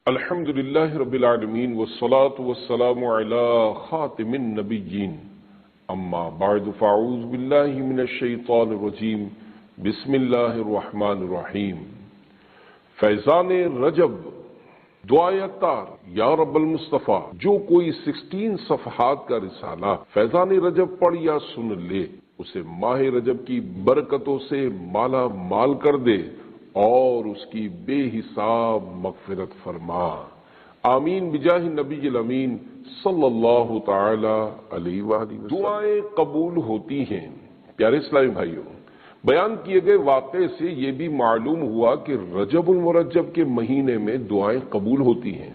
الحمد للہ رب العالمین والصلاة والسلام علی خاتم النبیین اما بعد فاعوذ باللہ من الشیطان الرجیم بسم اللہ الرحمن الرحیم۔ فیضان رجب دعائے اتار یا رب المصطفیٰ، جو کوئی 16 صفحات کا رسالہ فیضان رجب پڑھ یا سن لے اسے ماہ رجب کی برکتوں سے مالا مال کر دے اور اس کی بے حساب مغفرت فرما، آمین بجاہ نبی الامین صلی اللہ تعالی علیہ وآلہ وسلم۔ دعائیں قبول ہوتی ہیں۔ پیارے اسلامی بھائیوں، بیان کیے گئے واقعے سے یہ بھی معلوم ہوا کہ رجب المرجب کے مہینے میں دعائیں قبول ہوتی ہیں۔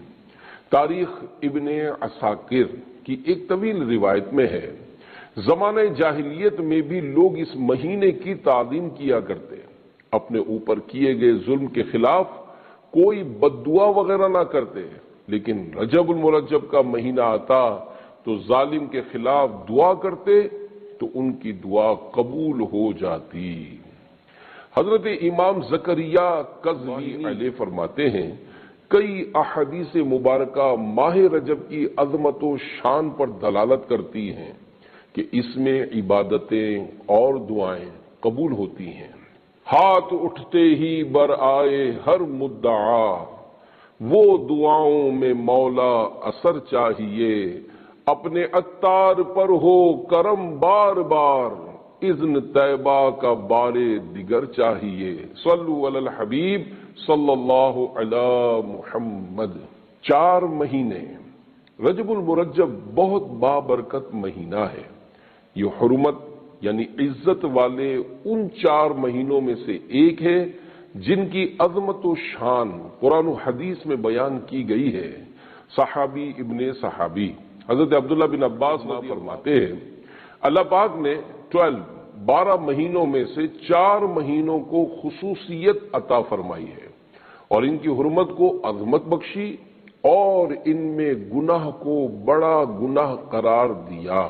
تاریخ ابن عساکر کی ایک طویل روایت میں ہے، زمانہ جاہلیت میں بھی لوگ اس مہینے کی تعظیم کیا کرتے، اپنے اوپر کیے گئے ظلم کے خلاف کوئی بد دعا وغیرہ نہ کرتے، لیکن رجب المرجب کا مہینہ آتا تو ظالم کے خلاف دعا کرتے تو ان کی دعا قبول ہو جاتی۔ حضرت امام زکریا کظمی علیہ فرماتے ہیں، کئی احادیث مبارکہ ماہ رجب کی عظمت و شان پر دلالت کرتی ہیں کہ اس میں عبادتیں اور دعائیں قبول ہوتی ہیں۔ ہاتھ اٹھتے ہی بر آئے ہر مدعا، وہ دعاؤں میں مولا اثر چاہیے، اپنے عطار پر ہو کرم بار بار، اذن طیبہ کا بار دیگر چاہیے، صلو علی الحبیب صلی اللہ علی محمد۔ 4 مہینے رجب المرجب بہت بابرکت مہینہ ہے۔ یہ حرمت یعنی عزت والے ان 4 مہینوں میں سے ایک ہے جن کی عظمت و شان قرآن و حدیث میں بیان کی گئی ہے۔ صحابی ابن صحابی حضرت عبداللہ بن عباس فرماتے ہیں، اللہ پاک نے 12 مہینوں میں سے 4 مہینوں کو خصوصیت عطا فرمائی ہے اور ان کی حرمت کو عظمت بخشی اور ان میں گناہ کو بڑا گناہ قرار دیا۔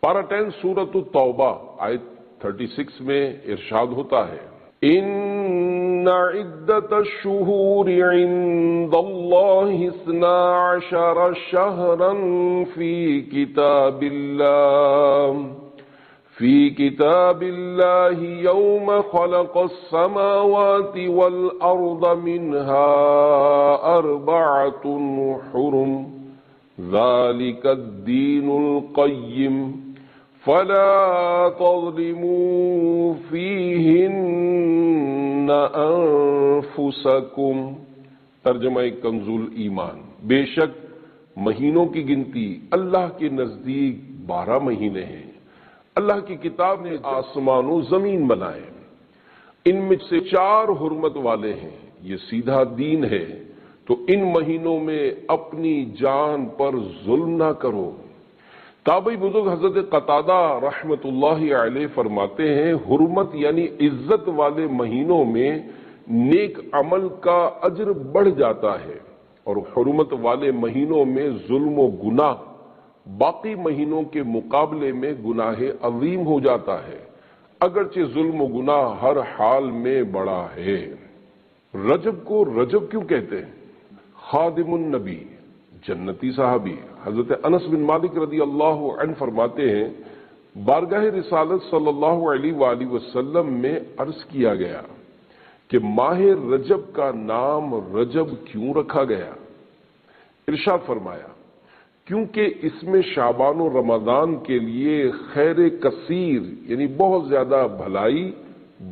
پارہ 10 سورۃ التوبہ آیت 36 میں ارشاد ہوتا ہے، ان عدت الشہور عند اللہ 12 شہرا فی کتاب اللہ یوم خلق السماوات والارض منها 4 حرم ذلك الدین القیم فلا تظلموا فیہن انفسکم۔ ترجمہ کنز ایمان، بے شک مہینوں کی گنتی اللہ کے نزدیک 12 مہینے ہیں۔ اللہ کی کتاب نے آسمان و زمین بنائے، ان میں سے 4 حرمت والے ہیں، یہ سیدھا دین ہے، تو ان مہینوں میں اپنی جان پر ظلم نہ کرو۔ تابعی بزرگ حضرت قتادہ رحمت اللہ علیہ فرماتے ہیں، حرمت یعنی عزت والے مہینوں میں نیک عمل کا اجر بڑھ جاتا ہے اور حرمت والے مہینوں میں ظلم و گناہ باقی مہینوں کے مقابلے میں گناہ عظیم ہو جاتا ہے، اگرچہ ظلم و گناہ ہر حال میں بڑا ہے۔ رجب کو رجب کیوں کہتے ہیں؟ خادم النبی جنتی صحابی حضرت انس بن مالک رضی اللہ عنہ فرماتے ہیں، بارگاہ رسالت صلی اللہ علیہ وآلہ وسلم میں عرض کیا گیا کہ ماہ رجب کا نام رجب کیوں رکھا گیا؟ ارشاد فرمایا، کیونکہ اس میں شعبان و رمضان کے لیے خیر کثیر یعنی بہت زیادہ بھلائی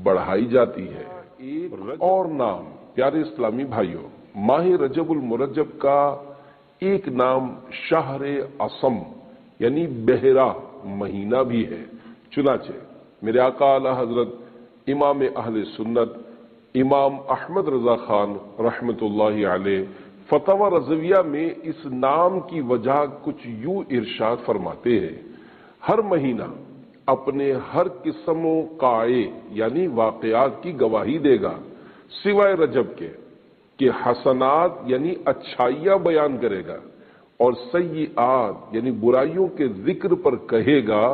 بڑھائی جاتی ہے۔ ایک اور نام پیارے اسلامی بھائیوں، ماہ رجب المرجب کا ایک نام شہر عصم یعنی بحرہ مہینہ بھی ہے۔ چنانچہ میرے آقا اعلی حضرت امام اہل سنت امام احمد رضا خان رحمت اللہ علیہ فتاوی رضویہ میں اس نام کی وجہ کچھ یوں ارشاد فرماتے ہیں، ہر مہینہ اپنے ہر قسم و قائع یعنی واقعات کی گواہی دے گا سوائے رجب کے کہ حسنات یعنی اچھائیاں بیان کرے گا اور سیئات یعنی برائیوں کے ذکر پر کہے گا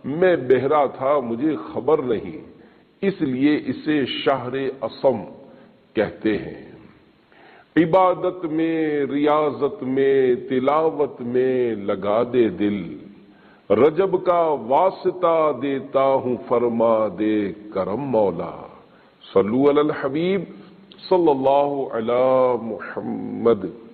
میں بہرا تھا مجھے خبر نہیں، اس لیے اسے شہر عصم کہتے ہیں۔ عبادت میں، ریاضت میں، تلاوت میں لگا دے دل، رجب کا واسطہ دیتا ہوں، فرما دے کرم مولا۔ صلو علی الحبیب صلی اللہ علی محمد۔